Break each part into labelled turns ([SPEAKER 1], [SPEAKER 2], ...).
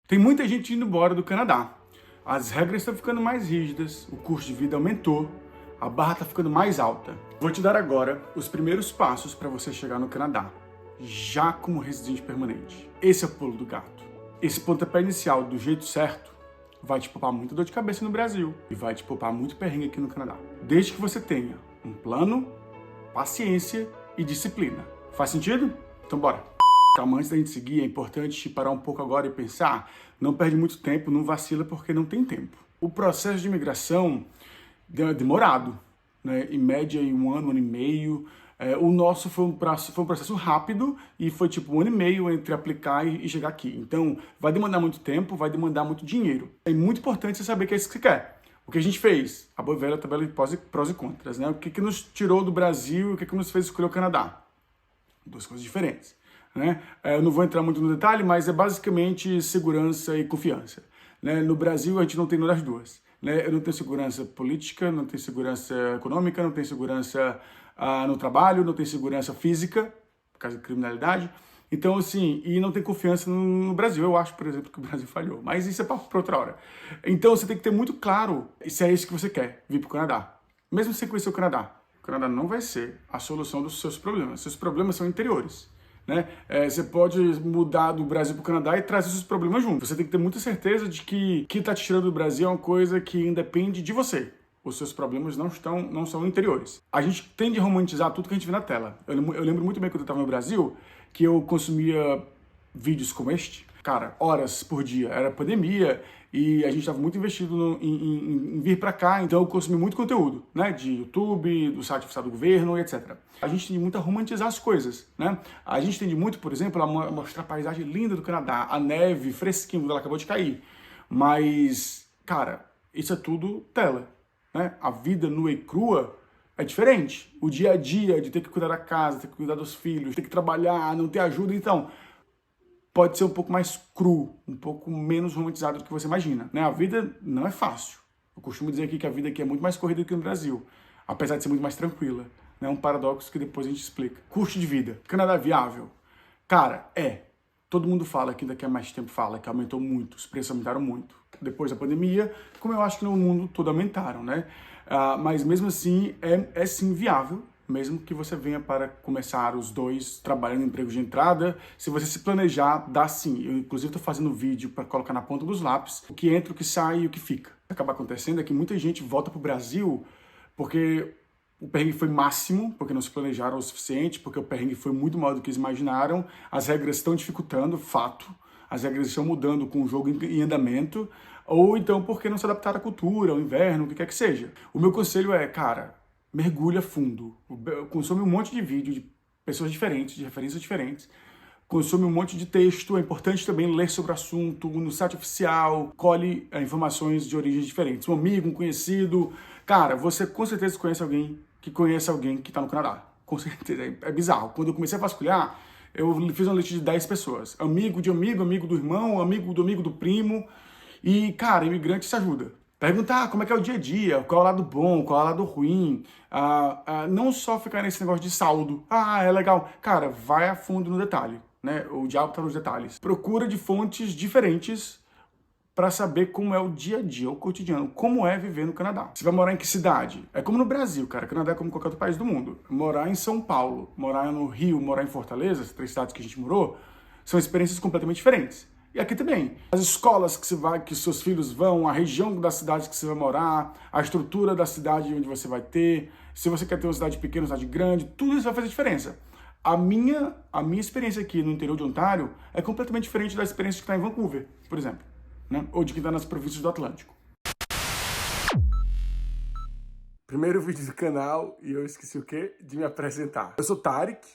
[SPEAKER 1] Tem muita gente indo embora do Canadá. As regras estão ficando mais rígidas, o custo de vida aumentou, a barra está ficando mais alta. Vou te dar agora os primeiros passos para você chegar no Canadá, já como residente permanente. Esse é o pulo do gato. Esse pontapé inicial, do jeito certo, vai te poupar muita dor de cabeça no Brasil e vai te poupar muito perrengue aqui no Canadá. Desde que você tenha um plano, paciência e disciplina. Faz sentido? Então bora! Calma, antes da gente seguir, é importante parar um pouco agora e pensar, não perde muito tempo, não vacila porque não tem tempo. O processo de imigração é demorado, né? Em média em um ano e meio. O nosso foi um processo rápido e foi tipo um ano e meio entre aplicar e chegar aqui. Então vai demandar muito tempo, vai demandar muito dinheiro. É muito importante você saber o que é isso que você quer. O que a gente fez? A boa velha tabela de prós e contras, né? O que nos tirou do Brasil e o que nos fez escolher o Canadá? Duas coisas diferentes. Né? Eu não vou entrar muito no detalhe, mas é basicamente segurança e confiança. Né? No Brasil, a gente não tem nenhuma das duas. Né? Eu não tenho segurança política, não tenho segurança econômica, não tenho segurança no trabalho, não tenho segurança física, por causa da criminalidade. Então, assim, e não tem confiança no Brasil. Eu acho, por exemplo, que o Brasil falhou. Mas isso é para outra hora. Então, você tem que ter muito claro se é isso que você quer, vir para o Canadá. Mesmo sem conhecer o Canadá não vai ser a solução dos seus problemas. Seus problemas são interiores. Né? Você pode mudar do Brasil para o Canadá e trazer seus problemas junto. Você tem que ter muita certeza de que o que está te tirando do Brasil é uma coisa que independe de você. Os seus problemas não são interiores. A gente tende a romantizar tudo que a gente vê na tela. Eu lembro muito bem quando eu estava no Brasil, que eu consumia vídeos como este, cara, horas por dia. Era pandemia e a gente estava muito investido em vir para cá, então eu consumi muito conteúdo, né, de YouTube, do site oficial do governo, etc. A gente tende muito a romantizar as coisas, né? A gente tende muito, por exemplo, a mostrar a paisagem linda do Canadá, a neve fresquinha, ela acabou de cair. Mas, cara, isso é tudo tela, né? A vida nua e crua é diferente. O dia a dia de ter que cuidar da casa, ter que cuidar dos filhos, ter que trabalhar, não ter ajuda, então pode ser um pouco mais cru, um pouco menos romantizado do que você imagina, né? A vida não é fácil. Eu costumo dizer aqui que a vida aqui é muito mais corrida do que no Brasil, apesar de ser muito mais tranquila. É um paradoxo que depois a gente explica. Custo de vida. Canadá é viável? Cara, todo mundo fala que daqui a mais tempo fala que aumentou muito, os preços aumentaram muito. Depois da pandemia, como eu acho que no mundo todo aumentaram, né? Mas mesmo assim, é sim viável, mesmo que você venha para começar os dois trabalhando em emprego de entrada. Se você se planejar, dá sim. Eu, inclusive, estou fazendo vídeo para colocar na ponta dos lápis o que entra, o que sai e o que fica. O que acaba acontecendo é que muita gente volta para o Brasil porque o perrengue foi máximo, porque não se planejaram o suficiente, porque o perrengue foi muito maior do que eles imaginaram, as regras estão dificultando, fato, as regras estão mudando com o jogo em andamento, ou então porque não se adaptaram à cultura, ao inverno, o que quer que seja. O meu conselho é, cara, mergulha fundo, consome um monte de vídeo de pessoas diferentes, de referências diferentes, consome um monte de texto, é importante também ler sobre o assunto no site oficial, colhe informações de origens diferentes. Um amigo, um conhecido, cara, você com certeza conhece alguém que está no Canadá. Com certeza, é bizarro. Quando eu comecei a vasculhar, eu fiz uma lista de 10 pessoas. Amigo de amigo, amigo do irmão, amigo do primo. E, cara, imigrante se ajuda. Perguntar como é que é o dia a dia, qual é o lado bom, qual é o lado ruim. Não só ficar nesse negócio de saldo. É legal. Cara, vai a fundo no detalhe, né? O diabo tá nos detalhes. Procura de fontes diferentes para saber como é o dia a dia, o cotidiano, como é viver no Canadá. Você vai morar em que cidade? É como no Brasil, cara. O Canadá é como qualquer outro país do mundo. Morar em São Paulo, morar no Rio, morar em Fortaleza, as 3 cidades que a gente morou, são experiências completamente diferentes. E aqui também. As escolas que seus filhos vão, a região da cidade que você vai morar, a estrutura da cidade onde você vai ter, se você quer ter uma cidade pequena, uma cidade grande, tudo isso vai fazer diferença. A minha experiência aqui no interior de Ontário é completamente diferente da experiência que está em Vancouver, por exemplo. Né? Ou de quem está nas províncias do Atlântico. Primeiro vídeo do canal e eu esqueci o quê? De me apresentar. Eu sou Tarek,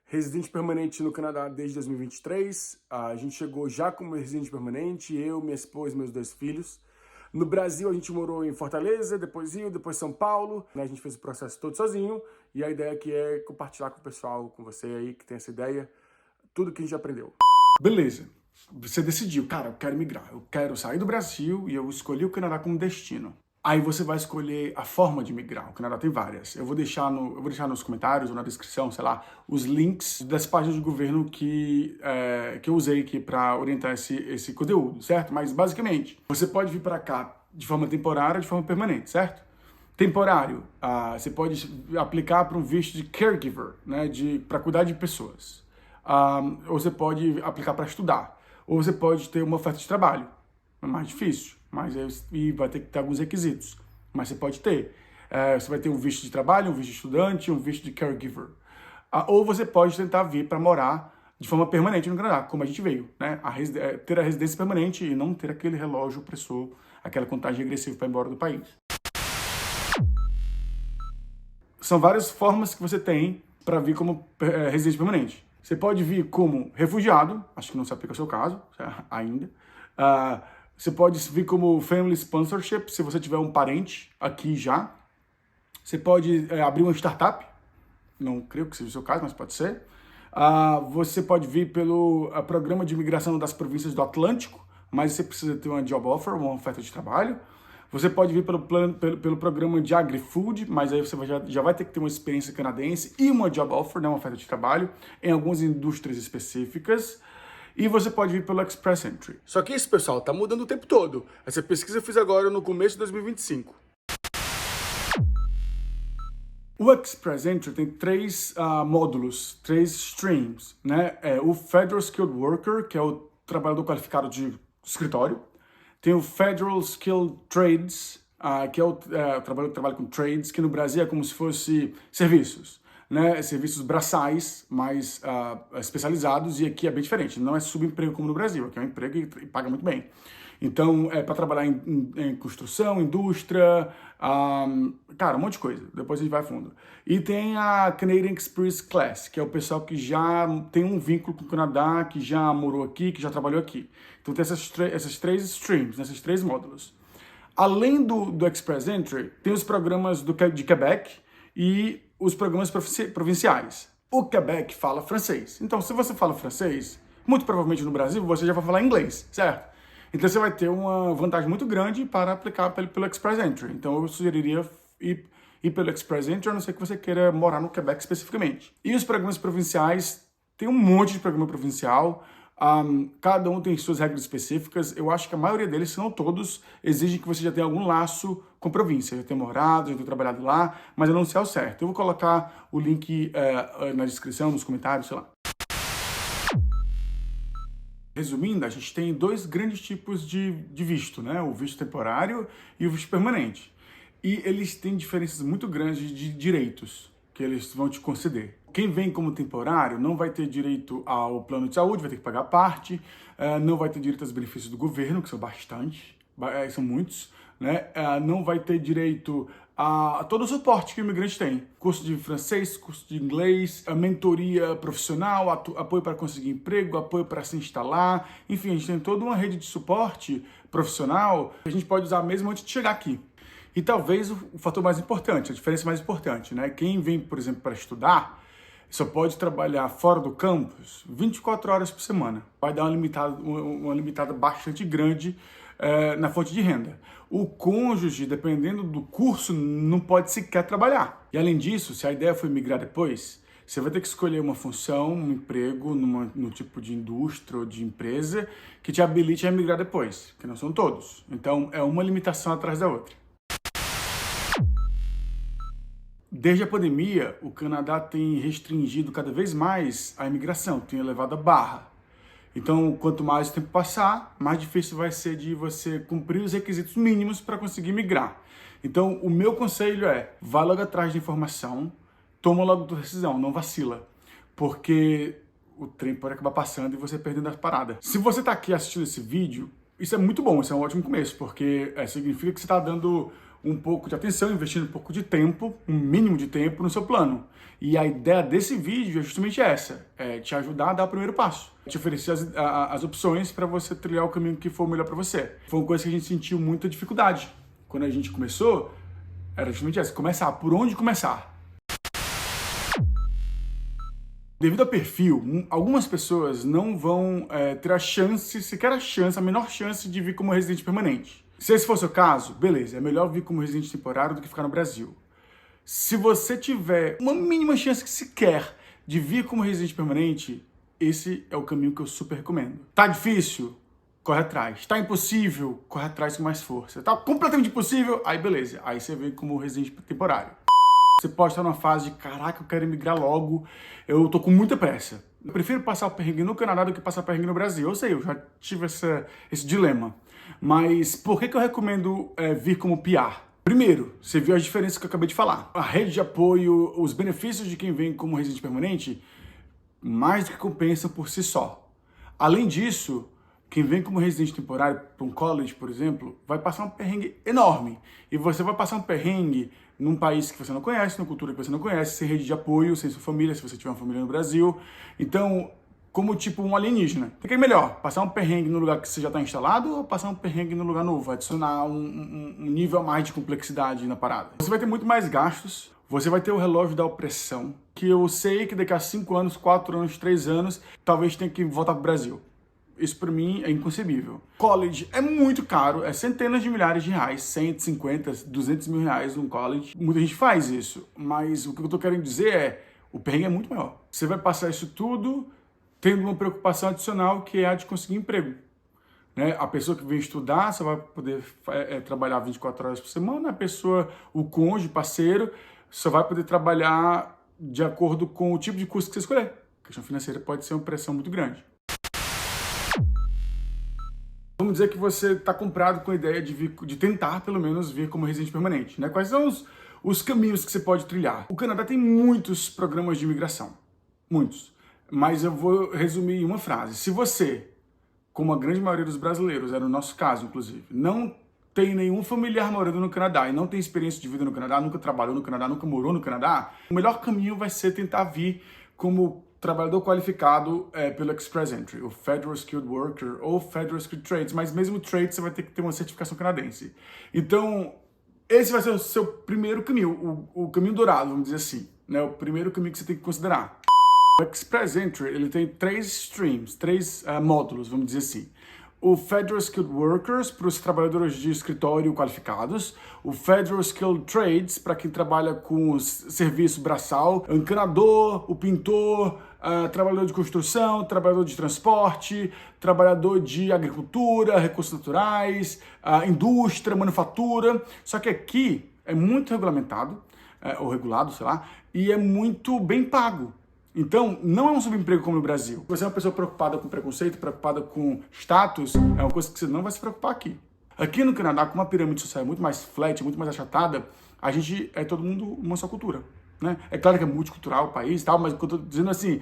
[SPEAKER 1] residente permanente no Canadá desde 2023. A gente chegou já como residente permanente, eu, minha esposa e meus 2 filhos. No Brasil a gente morou em Fortaleza, depois Rio, depois São Paulo. A gente fez o processo todo sozinho e a ideia aqui é compartilhar com o pessoal, com você aí que tem essa ideia, tudo que a gente aprendeu. Beleza. Você decidiu, cara, eu quero migrar, eu quero sair do Brasil e eu escolhi o Canadá como destino. Aí você vai escolher a forma de migrar. O Canadá tem várias. Eu vou deixar nos comentários ou na descrição, sei lá, os links das páginas de governo que eu usei aqui para orientar esse conteúdo, certo? Mas basicamente, você pode vir para cá de forma temporária ou de forma permanente, certo? Temporário, você pode aplicar para um visto de caregiver, né, para cuidar de pessoas. Ou você pode aplicar para estudar. Ou você pode ter uma oferta de trabalho. É mais difícil, mas e vai ter que ter alguns requisitos. Mas você pode ter. Você vai ter um visto de trabalho, um visto de estudante, um visto de caregiver. Ou você pode tentar vir para morar de forma permanente no Canadá, como a gente veio, né? Ter a residência permanente e não ter aquele relógio opressor, aquela contagem regressiva para ir embora do país. São várias formas que você tem para vir como residente permanente. Você pode vir como refugiado, acho que não se aplica ao seu caso ainda. Você pode vir como family sponsorship, se você tiver um parente aqui já. Você pode abrir uma startup, não creio que seja o seu caso, mas pode ser. Você pode vir pelo programa de imigração das províncias do Atlântico, mas você precisa ter uma job offer, uma oferta de trabalho. Você pode vir pelo programa de agri-food, mas aí você já vai ter que ter uma experiência canadense e uma job offer, né, uma oferta de trabalho, em algumas indústrias específicas. E você pode vir pelo Express Entry. Só que isso, pessoal, tá mudando o tempo todo. Essa pesquisa eu fiz agora no começo de 2025. O Express Entry tem três módulos, três streams, né? O Federal Skilled Worker, que é o trabalhador qualificado de escritório. Tem o Federal Skilled Trades, que é o trabalhador que trabalha com trades, que no Brasil é como se fosse serviços. Né, serviços braçais mais especializados, e aqui é bem diferente, não é subemprego como no Brasil, aqui é um emprego e paga muito bem. Então, é para trabalhar em construção, indústria, cara, um monte de coisa, depois a gente vai a fundo. E tem a Canadian Express Class, que é o pessoal que já tem um vínculo com o Canadá, que já morou aqui, que já trabalhou aqui. Então tem essas três streams, né, esses três módulos. Além do Express Entry, tem os programas de Quebec e os programas provinciais. O Quebec fala francês. Então, se você fala francês, muito provavelmente no Brasil você já vai falar inglês, certo? Então, você vai ter uma vantagem muito grande para aplicar pelo Express Entry. Então, eu sugeriria ir pelo Express Entry, a não ser que você queira morar no Quebec especificamente. E os programas provinciais, tem um monte de programa provincial. Cada um tem suas regras específicas. Eu acho que a maioria deles, se não todos, exigem que você já tenha algum laço com província. Já tenha morado, já tenha trabalhado lá, mas eu não sei ao certo. Eu vou colocar o link na descrição, nos comentários, sei lá. Resumindo, a gente tem dois grandes tipos de visto, né? O visto temporário e o visto permanente. E eles têm diferenças muito grandes de direitos que eles vão te conceder. Quem vem como temporário não vai ter direito ao plano de saúde, vai ter que pagar parte, não vai ter direito aos benefícios do governo, que são bastante, são muitos, né? Não vai ter direito a todo o suporte que o imigrante tem. Curso de francês, curso de inglês, mentoria profissional, apoio para conseguir emprego, apoio para se instalar. Enfim, a gente tem toda uma rede de suporte profissional que a gente pode usar mesmo antes de chegar aqui. E talvez o fator mais importante, a diferença mais importante, né? Quem vem, por exemplo, para estudar, só pode trabalhar fora do campus 24 horas por semana. Vai dar uma limitada bastante grande na fonte de renda. O cônjuge, dependendo do curso, não pode sequer trabalhar. E além disso, se a ideia for migrar depois, você vai ter que escolher uma função, um emprego no tipo de indústria ou de empresa que te habilite a migrar depois, que não são todos. Então, é uma limitação atrás da outra. Desde a pandemia, o Canadá tem restringido cada vez mais a imigração, tem elevado a barra. Então, quanto mais o tempo passar, mais difícil vai ser de você cumprir os requisitos mínimos para conseguir migrar. Então, o meu conselho é, vá logo atrás de informação, toma logo a decisão, não vacila, porque o trem pode acabar passando e você perdendo a parada. Se você está aqui assistindo esse vídeo, isso é muito bom, isso é um ótimo começo, porque significa que você está dando um pouco de atenção, investindo um pouco de tempo, um mínimo de tempo no seu plano. E a ideia desse vídeo é justamente essa, é te ajudar a dar o primeiro passo, te oferecer as opções para você trilhar o caminho que for melhor para você. Foi uma coisa que a gente sentiu muita dificuldade. Quando a gente começou, era justamente essa, começar, por onde começar? Devido ao perfil, algumas pessoas não vão ter a chance, sequer a menor chance de vir como residente permanente. Se esse for o seu caso, beleza, é melhor vir como residente temporário do que ficar no Brasil. Se você tiver uma mínima chance que sequer de vir como residente permanente, esse é o caminho que eu super recomendo. Tá difícil? Corre atrás. Tá impossível? Corre atrás com mais força. Tá completamente impossível? Aí beleza, aí você vem como residente temporário. Você pode estar numa fase de, caraca, eu quero emigrar logo, eu tô com muita pressa. Eu prefiro passar o perrengue no Canadá do que passar o perrengue no Brasil. Eu sei, eu já tive esse dilema. Mas por que eu recomendo vir como PR? Primeiro, você viu as diferenças que eu acabei de falar. A rede de apoio, os benefícios de quem vem como residente permanente, mais do que compensam por si só. Além disso, quem vem como residente temporário para um college, por exemplo, vai passar um perrengue enorme. E você vai passar um perrengue num país que você não conhece, numa cultura que você não conhece, sem rede de apoio, sem sua família, se você tiver uma família no Brasil. Então, como tipo um alienígena. O que é melhor? Passar um perrengue no lugar que você já está instalado ou passar um perrengue no lugar novo? Adicionar um nível a mais de complexidade na parada. Você vai ter muito mais gastos, você vai ter o relógio da opressão, que eu sei que daqui a 5 anos, 4 anos, 3 anos, talvez tenha que voltar para o Brasil. Isso para mim é inconcebível. College é muito caro, é centenas de milhares de reais, 150, 200 mil reais num college. Muita gente faz isso, mas o que eu tô querendo dizer é, o perrengue é muito maior. Você vai passar isso tudo tendo uma preocupação adicional que é a de conseguir emprego. Né? A pessoa que vem estudar só vai poder trabalhar 24 horas por semana, a pessoa, o cônjuge, parceiro, só vai poder trabalhar de acordo com o tipo de curso que você escolher. A questão financeira pode ser uma pressão muito grande. Vamos dizer que você está comprado com a ideia de tentar, pelo menos, vir como residente permanente. Né? Quais são os caminhos que você pode trilhar? O Canadá tem muitos programas de imigração. Muitos. Mas eu vou resumir em uma frase. Se você, como a grande maioria dos brasileiros, era o nosso caso, inclusive, não tem nenhum familiar morando no Canadá e não tem experiência de vida no Canadá, nunca trabalhou no Canadá, nunca morou no Canadá, o melhor caminho vai ser tentar vir como trabalhador qualificado pelo Express Entry, o Federal Skilled Worker ou Federal Skilled Trades, mas mesmo Trades você vai ter que ter uma certificação canadense. Então, esse vai ser o seu primeiro caminho, o caminho dourado, vamos dizer assim, né? O primeiro caminho que você tem que considerar. O Express Entry, ele tem 3 streams, 3 módulos, vamos dizer assim. O Federal Skilled Workers, para os trabalhadores de escritório qualificados. O Federal Skilled Trades, para quem trabalha com serviço braçal. O encanador, o pintor, trabalhador de construção, trabalhador de transporte, trabalhador de agricultura, recursos naturais, indústria, manufatura. Só que aqui é muito regulamentado, ou regulado, sei lá, e é muito bem pago. Então, não é um subemprego como no Brasil. Você é uma pessoa preocupada com preconceito, preocupada com status, é uma coisa que você não vai se preocupar aqui. Aqui no Canadá, com uma pirâmide social muito mais flat, muito mais achatada, a gente é todo mundo uma só cultura. Né? É claro que é multicultural o país e tal, mas o que eu estou dizendo assim,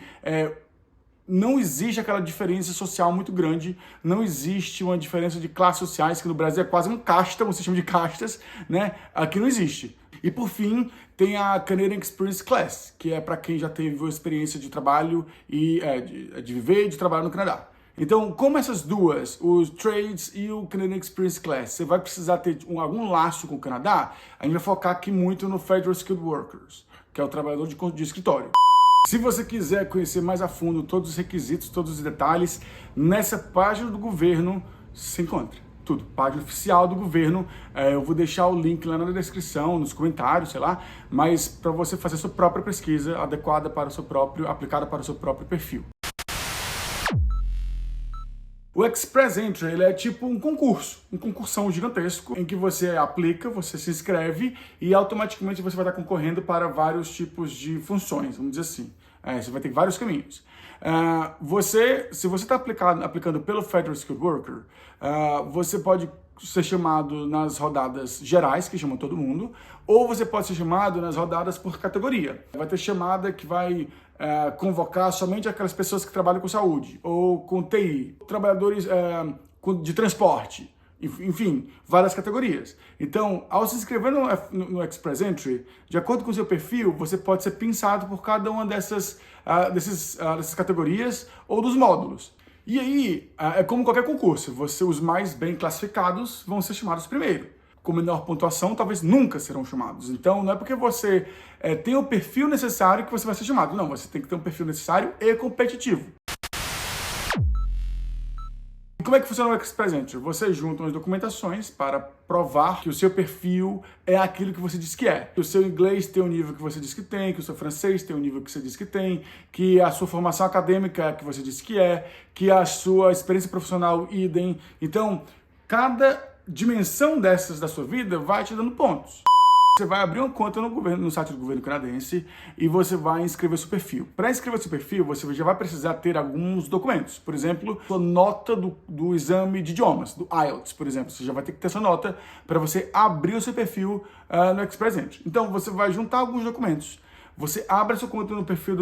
[SPEAKER 1] não existe aquela diferença social muito grande, não existe uma diferença de classes sociais, que no Brasil é quase um casta, um sistema de castas, né? Aqui não existe. E por fim, tem a Canadian Experience Class, que é para quem já teve uma experiência de trabalho e de viver e de trabalhar no Canadá. Então, como essas duas, os Trades e o Canadian Experience Class, você vai precisar ter algum laço com o Canadá, a gente vai focar aqui muito no Federal Skilled Workers, que é o trabalhador de escritório. Se você quiser conhecer mais a fundo todos os requisitos, todos os detalhes, nessa página do governo se encontra tudo. Página oficial do governo, eu vou deixar o link lá na descrição, nos comentários, sei lá, mas para você fazer a sua própria pesquisa adequada para o seu próprio, aplicada para o seu próprio perfil. O Express Entry, ele é tipo um concursão gigantesco, em que você aplica, você se inscreve e automaticamente você vai estar concorrendo para vários tipos de funções, vamos dizer assim. Você vai ter vários caminhos. Se você está aplicando pelo Federal Skilled Worker, você pode ser chamado nas rodadas gerais, que chamam todo mundo, ou você pode ser chamado nas rodadas por categoria. Vai ter chamada que vai convocar somente aquelas pessoas que trabalham com saúde, ou com TI, trabalhadores de transporte, enfim, várias categorias. Então, ao se inscrever no Express Entry, de acordo com o seu perfil, você pode ser pensado por cada uma dessas categorias ou dos módulos. E aí, é como qualquer concurso, os mais bem classificados vão ser chamados primeiro. Com menor pontuação, talvez nunca serão chamados. Então, não é porque você tem o perfil necessário que você vai ser chamado. Não, você tem que ter um perfil necessário e competitivo. como é que funciona o Express Entry? Você junta as documentações para provar que o seu perfil é aquilo que você diz que é. Que o seu inglês tem o nível que você diz que tem, que o seu francês tem o nível que você diz que tem, que a sua formação acadêmica é a que você diz que a sua experiência profissional idem. Então, cada dimensão dessas da sua vida vai te dando pontos. Você vai abrir uma conta no site do governo canadense e você vai inscrever seu perfil. Para inscrever seu perfil, você já vai precisar ter alguns documentos. Por exemplo, sua nota do exame de idiomas, do IELTS, por exemplo. Você já vai ter que ter essa nota para você abrir o seu perfil no Express Entry. Então, você vai juntar alguns documentos. Você abre a sua conta no perfil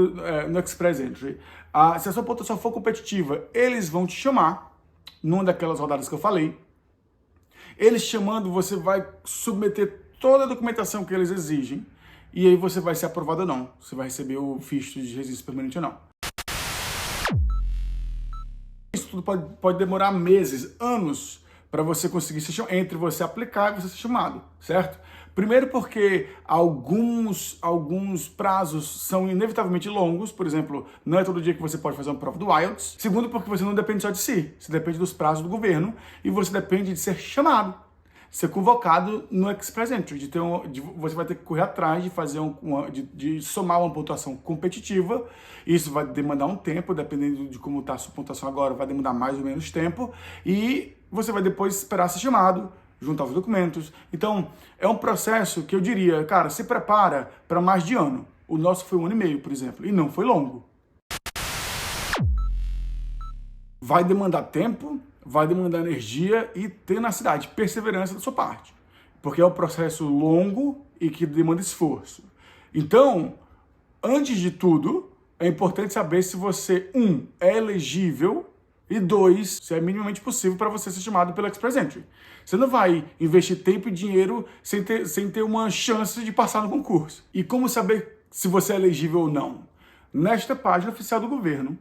[SPEAKER 1] no Express Entry. Se a sua pontuação for competitiva, eles vão te chamar numa daquelas rodadas que eu falei. Eles chamando, você vai submeter toda a documentação que eles exigem, e aí você vai ser aprovado ou não. Você vai receber o visto de residência permanente ou não. Isso tudo pode demorar meses, anos, para você conseguir entre você aplicar e você ser chamado, certo? Primeiro porque alguns prazos são inevitavelmente longos, por exemplo, não é todo dia que você pode fazer uma prova do IELTS. Segundo porque você não depende só de si, você depende dos prazos do governo e você depende de ser chamado, ser convocado no Express Entry, você vai ter que correr atrás de fazer de somar uma pontuação competitiva. Isso vai demandar um tempo, dependendo de como está a sua pontuação agora, vai demandar mais ou menos tempo, e você vai depois esperar ser chamado, juntar os documentos. Então, é um processo que eu diria, cara, se prepara para mais de ano. O nosso foi 1 ano e meio, por exemplo, e não foi longo. Vai demandar tempo, vai demandar energia e tenacidade, perseverança da sua parte. Porque é um processo longo e que demanda esforço. Então, antes de tudo, é importante saber se você, é elegível e 2, se é minimamente possível para você ser chamado pelo Express Entry. Você não vai investir tempo e dinheiro sem ter uma chance de passar no concurso. E como saber se você é elegível ou não? Nesta página oficial do governo,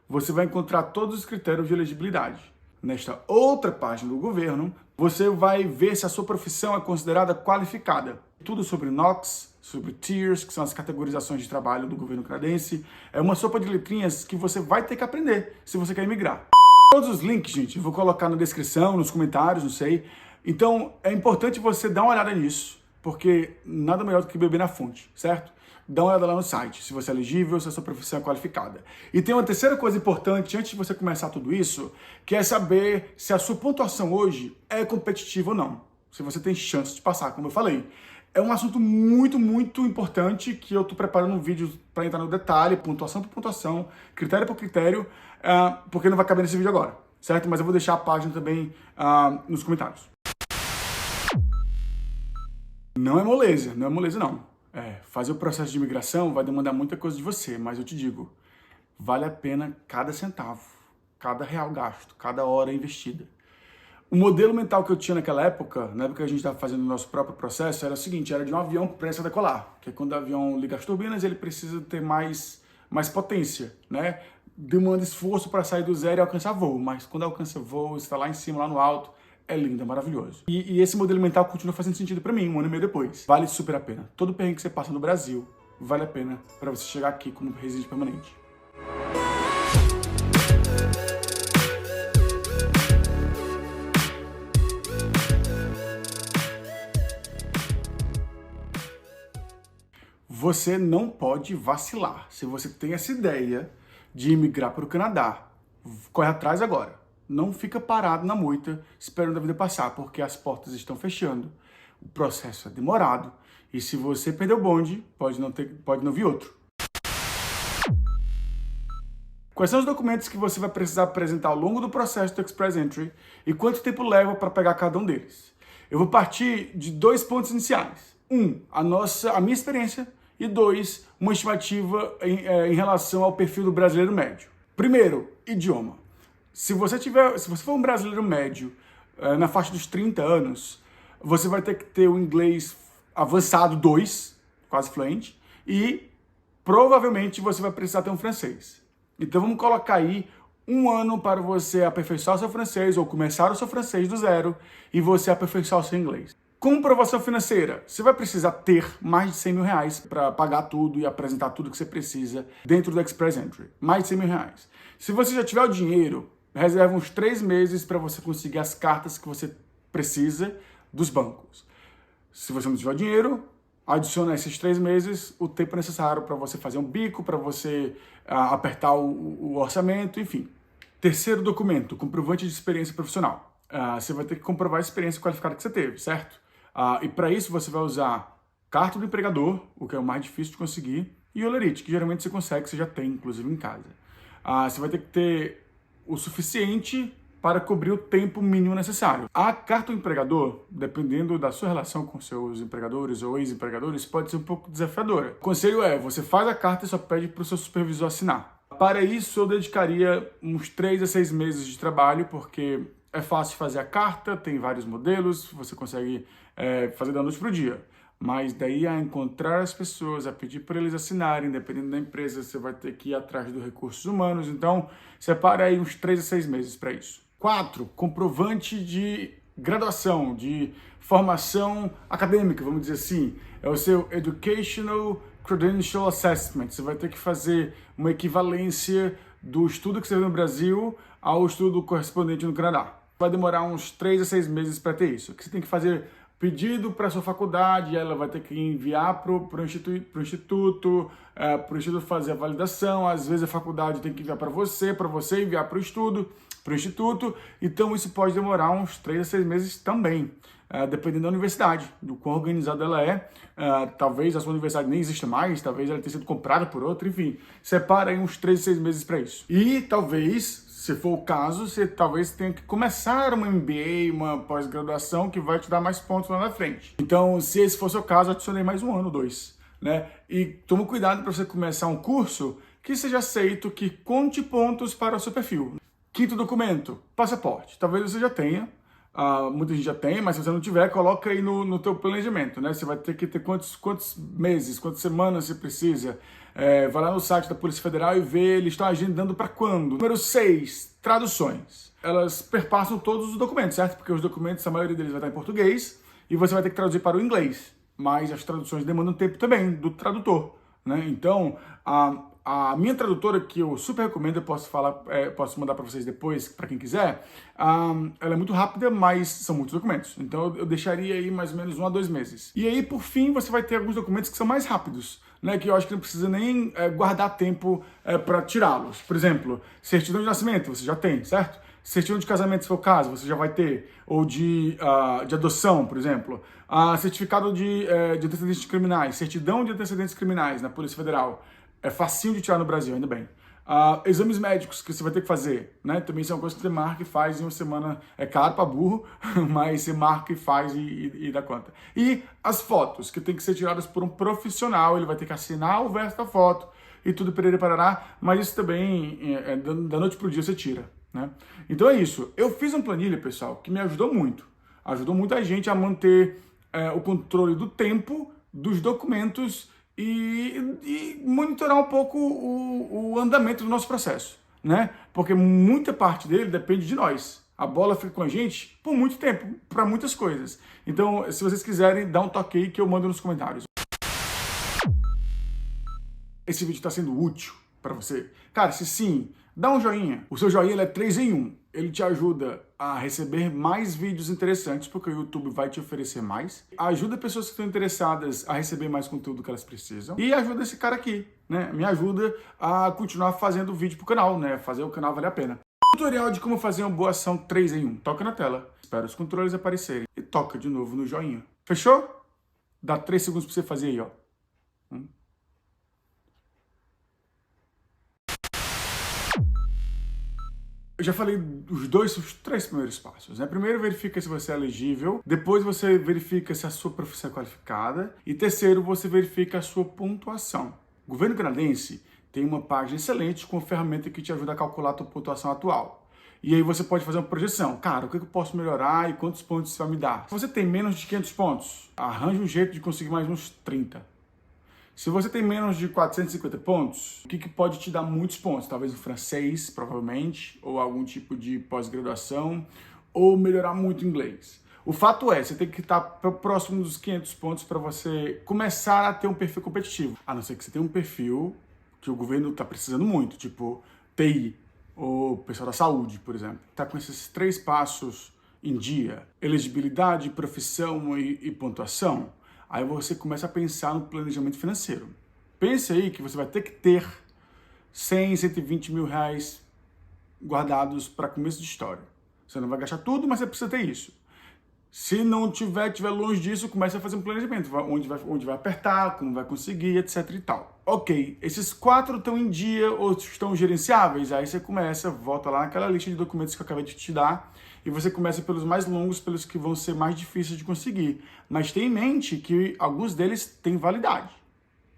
[SPEAKER 1] você vai encontrar todos os critérios de elegibilidade. Nesta outra página do governo, você vai ver se a sua profissão é considerada qualificada. Tudo sobre NOCs, sobre Tiers, que são as categorizações de trabalho do governo canadense. É uma sopa de letrinhas que você vai ter que aprender se você quer emigrar. Todos os links, gente, eu vou colocar na descrição, nos comentários, não sei. Então, é importante você dar uma olhada nisso, porque nada melhor do que beber na fonte, certo? Dá uma olhada lá no site, se você é elegível, se a sua profissão é qualificada. E tem uma terceira coisa importante, antes de você começar tudo isso, que é saber se a sua pontuação hoje é competitiva ou não. Se você tem chance de passar, como eu falei. É um assunto muito, muito importante que eu estou preparando um vídeo para entrar no detalhe, pontuação por pontuação, critério por critério, porque não vai caber nesse vídeo agora, certo? Mas eu vou deixar a página também nos comentários. Não é moleza não. Fazer o processo de imigração vai demandar muita coisa de você, mas eu te digo, vale a pena cada centavo, cada real gasto, cada hora investida. O modelo mental que eu tinha naquela época, na época que a gente estava fazendo o nosso próprio processo, era o seguinte, era de um avião prestes a decolar, que é quando o avião liga as turbinas, ele precisa ter mais potência, né? Demanda esforço para sair do zero e alcançar voo, mas quando alcança voo, está lá em cima, lá no alto, é lindo, é maravilhoso. E esse modelo mental continua fazendo sentido para mim, 1 ano e meio depois. Vale super a pena. Todo o perrengue que você passa no Brasil, vale a pena para você chegar aqui como residente permanente. Você não pode vacilar. Se você tem essa ideia de imigrar para o Canadá, corre atrás agora. Não fica parado na moita esperando a vida passar, porque as portas estão fechando. O processo é demorado e se você perder o bonde, pode não vir outro. Quais são os documentos que você vai precisar apresentar ao longo do processo do Express Entry e quanto tempo leva para pegar cada um deles? Eu vou partir de 2 pontos iniciais. A minha experiência e 2, uma estimativa em relação ao perfil do brasileiro médio. Primeiro, idioma. Se você for um brasileiro médio na faixa dos 30 anos, você vai ter que ter o inglês avançado 2, quase fluente, e provavelmente você vai precisar ter um francês. Então vamos colocar aí 1 ano para você aperfeiçoar o seu francês ou começar o seu francês do zero e você aperfeiçoar o seu inglês. Comprovação financeira. Você vai precisar ter mais de 100 mil reais para pagar tudo e apresentar tudo que você precisa dentro do Express Entry. Mais de 100 mil reais. Se você já tiver o dinheiro, reserva uns 3 meses para você conseguir as cartas que você precisa dos bancos. Se você não tiver dinheiro, adiciona esses 3 meses, o tempo necessário para você fazer um bico, para você apertar o orçamento, enfim. Terceiro documento, comprovante de experiência profissional. Você vai ter que comprovar a experiência qualificada que você teve, certo? E para isso você vai usar carta do empregador, o que é o mais difícil de conseguir, e holerite, que geralmente você consegue, você já tem, inclusive, em casa. Você vai ter que ter o suficiente para cobrir o tempo mínimo necessário. A carta do empregador, dependendo da sua relação com seus empregadores ou ex-empregadores, pode ser um pouco desafiadora. O conselho é, você faz a carta e só pede para o seu supervisor assinar. Para isso, eu dedicaria uns 3 a 6 meses de trabalho, porque é fácil fazer a carta, tem vários modelos, você consegue fazer da noite para o dia. Mas daí a encontrar as pessoas, a pedir para eles assinarem, dependendo da empresa, você vai ter que ir atrás dos recursos humanos. Então, separa aí uns 3 a 6 meses para isso. 4, comprovante de graduação, de formação acadêmica, vamos dizer assim. É o seu Educational Credential Assessment. Você vai ter que fazer uma equivalência do estudo que você fez no Brasil ao estudo correspondente no Canadá. Vai demorar uns 3 a 6 meses para ter isso. Que você tem que fazer pedido para a sua faculdade, ela vai ter que enviar para o instituto fazer a validação. Às vezes a faculdade tem que enviar para você enviar para o instituto. Então isso pode demorar uns 3 a 6 meses também, dependendo da universidade, do quão organizada ela é. Talvez a sua universidade nem exista mais, talvez ela tenha sido comprada por outra, enfim. Separa aí uns 3 a 6 meses para isso. E talvez, se for o caso, você talvez tenha que começar uma MBA, uma pós-graduação que vai te dar mais pontos lá na frente. Então, se esse for o seu caso, adicionei mais 1 ano, 2. Né? E tome cuidado para você começar um curso que seja aceito, que conte pontos para o seu perfil. 5º documento, passaporte. Talvez você já tenha, muita gente já tem, mas se você não tiver, coloca aí no teu planejamento, né? Você vai ter que ter quantos meses, quantas semanas você precisa. Vai lá no site da Polícia Federal e vê, eles estão agendando para quando. Número 6, traduções. Elas perpassam todos os documentos, certo? Porque os documentos, a maioria deles vai estar em português e você vai ter que traduzir para o inglês. Mas as traduções demandam tempo também do tradutor, né? Então, a minha tradutora, que eu super recomendo, eu posso mandar para vocês depois, para quem quiser, ela é muito rápida, mas são muitos documentos. Então eu deixaria aí mais ou menos 1 a 2 meses. E aí, por fim, você vai ter alguns documentos que são mais rápidos, né, que eu acho que não precisa nem guardar tempo para tirá-los. Por exemplo, certidão de nascimento, você já tem, certo? Certidão de casamento, se for o caso, você já vai ter. Ou de adoção, por exemplo. Certificado de antecedentes criminais, certidão de antecedentes criminais na Polícia Federal. É facinho de tirar no Brasil, ainda bem. Exames médicos que você vai ter que fazer, né? Também isso é uma coisa que você marca e faz em uma semana. É caro para burro, mas você marca e faz e dá conta. E as fotos, que tem que ser tiradas por um profissional, ele vai ter que assinar o verso da foto e tudo perere parará, mas isso também, da noite pro dia você tira, né? Então é isso. Eu fiz uma planilha, pessoal, que me ajudou muito. Ajudou muita gente a manter o controle do tempo, dos documentos e monitorar um pouco o andamento do nosso processo, né? Porque muita parte dele depende de nós. A bola fica com a gente por muito tempo, para muitas coisas. Então, se vocês quiserem, dá um toque aí que eu mando nos comentários. Esse vídeo está sendo útil para você? Cara, se sim, dá um joinha. O seu joinha ele é 3 em 1. Ele te ajuda a receber mais vídeos interessantes, porque o YouTube vai te oferecer mais. Ajuda pessoas que estão interessadas a receber mais conteúdo que elas precisam. E ajuda esse cara aqui, né? Me ajuda a continuar fazendo vídeo pro canal, né? Fazer o canal valer a pena. Tutorial de como fazer uma boa ação 3 em 1. Toca na tela, espera os controles aparecerem e toca de novo no joinha. Fechou? Dá 3 segundos pra você fazer aí, ó. Eu já falei os 3 primeiros passos, né? Primeiro, verifica se você é elegível. Depois, você verifica se a sua profissão é qualificada. E terceiro, você verifica a sua pontuação. O governo canadense tem uma página excelente com ferramenta que te ajuda a calcular a tua pontuação atual. E aí você pode fazer uma projeção. Cara, o que eu posso melhorar e quantos pontos isso vai me dar? Se você tem menos de 500 pontos, arranja um jeito de conseguir mais uns 30. Se você tem menos de 450 pontos, o que pode te dar muitos pontos? Talvez o francês, provavelmente, ou algum tipo de pós-graduação, ou melhorar muito o inglês. O fato é, você tem que estar próximo dos 500 pontos para você começar a ter um perfil competitivo. A não ser que você tenha um perfil que o governo está precisando muito, tipo TI. ou o pessoal da saúde, por exemplo, está com esses 3 passos em dia, elegibilidade, profissão e pontuação, aí você começa a pensar no planejamento financeiro. Pense aí que você vai ter que ter 100, 120 mil reais guardados para começo de história. Você não vai gastar tudo, mas você precisa ter isso. Se não tiver longe disso, comece a fazer um planejamento, onde vai apertar, como vai conseguir, etc e tal. Ok, esses 4 estão em dia ou estão gerenciáveis, aí você volta lá naquela lista de documentos que eu acabei de te dar, e você começa pelos mais longos, pelos que vão ser mais difíceis de conseguir. Mas tenha em mente que alguns deles têm validade.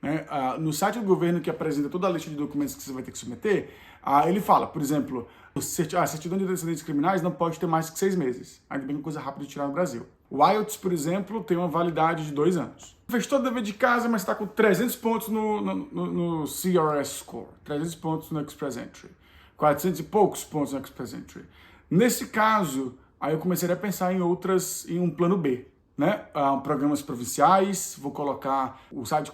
[SPEAKER 1] Né? No site do governo que apresenta toda a lista de documentos que você vai ter que submeter, ele fala, por exemplo, a certidão de antecedentes criminais não pode ter mais que 6 meses. Ainda bem que é coisa rápida de tirar no Brasil. O IELTS, por exemplo, tem uma validade de 2 anos. Fez todo o dever de casa, mas está com 300 pontos no CRS Score, 300 pontos no Express Entry, 400 e poucos pontos no Express Entry. Nesse caso, aí eu começaria a pensar em um plano B. Né? Programas provinciais, vou colocar o site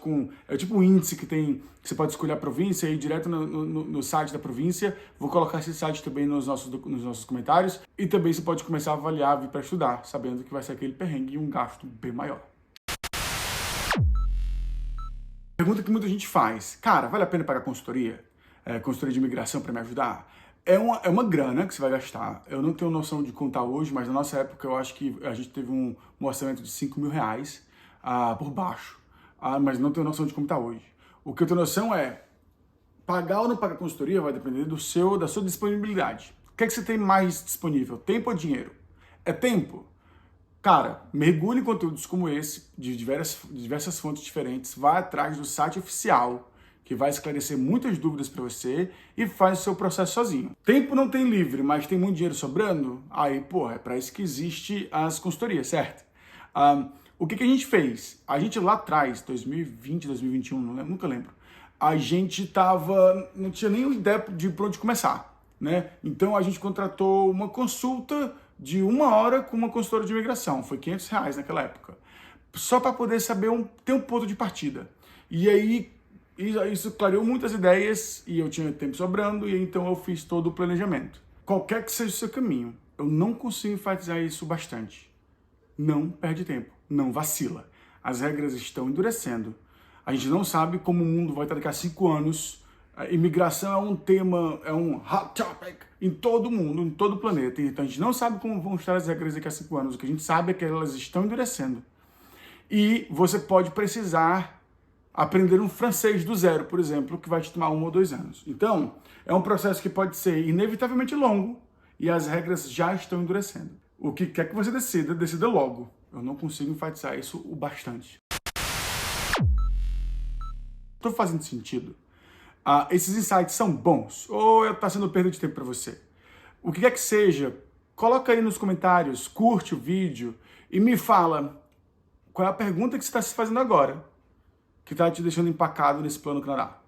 [SPEAKER 1] é tipo um índice que você pode escolher a província e ir direto no site da província. Vou colocar esse site também nos nossos comentários, e também você pode começar a avaliar, vir para estudar, sabendo que vai ser aquele perrengue e um gasto bem maior. Pergunta que muita gente faz: cara, vale a pena pagar consultoria? Consultoria de imigração para me ajudar? É uma grana que você vai gastar. Eu não tenho noção de contar hoje, mas na nossa época eu acho que a gente teve um orçamento de 5 mil reais por baixo. Mas não tenho noção de como está hoje. O que eu tenho noção é, pagar ou não pagar consultoria vai depender da sua disponibilidade. O que é que você tem mais disponível? Tempo ou dinheiro? É tempo? Cara, mergulhe em conteúdos como esse, de diversas fontes diferentes, vá atrás do site oficial, que vai esclarecer muitas dúvidas para você, e faz o seu processo sozinho. Tempo não tem livre, mas tem muito dinheiro sobrando? Aí, é para isso que existe as consultorias, certo? O que a gente fez? A gente lá atrás, 2020, 2021, nunca lembro, a gente não tinha nem ideia de por onde começar, né? Então a gente contratou uma consulta de 1 hora com uma consultora de imigração, foi R$500 naquela época, só para poder ter um ponto de partida. E aí, isso clareou muitas ideias, e eu tinha tempo sobrando, e então eu fiz todo o planejamento. Qualquer que seja o seu caminho, eu não consigo enfatizar isso bastante. Não perde tempo, não vacila. As regras estão endurecendo. A gente não sabe como o mundo vai estar daqui a 5 anos. A imigração é um tema, é um hot topic em todo o mundo, em todo o planeta. Então a gente não sabe como vão estar as regras daqui a 5 anos. O que a gente sabe é que elas estão endurecendo. E você pode precisar aprender um francês do zero, por exemplo, que vai te tomar 1 ou 2 anos. Então, é um processo que pode ser inevitavelmente longo, e as regras já estão endurecendo. O que quer que você decida logo. Eu não consigo enfatizar isso o bastante. Estou fazendo sentido? Esses insights são bons? Ou está sendo perda de tempo para você? O que quer que seja, coloca aí nos comentários, curte o vídeo e me fala qual é a pergunta que você está se fazendo agora, que está te deixando empacado nesse plano Canadá.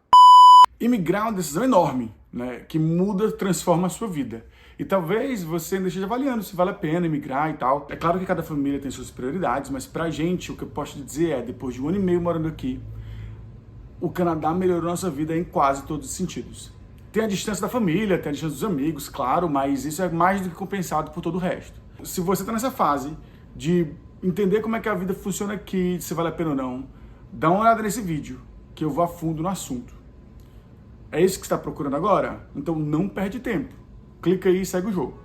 [SPEAKER 1] Imigrar é uma decisão enorme, né, que muda, transforma a sua vida. E talvez você ainda esteja avaliando se vale a pena imigrar e tal. É claro que cada família tem suas prioridades, mas pra gente, o que eu posso te dizer é, depois de 1 ano e meio morando aqui, o Canadá melhorou nossa vida em quase todos os sentidos. Tem a distância da família, tem a distância dos amigos, claro, mas isso é mais do que compensado por todo o resto. Se você está nessa fase de entender como é que a vida funciona aqui, se vale a pena ou não, dá uma olhada nesse vídeo, que eu vou a fundo no assunto. É isso que você está procurando agora? Então não perde tempo. Clica aí e segue o jogo.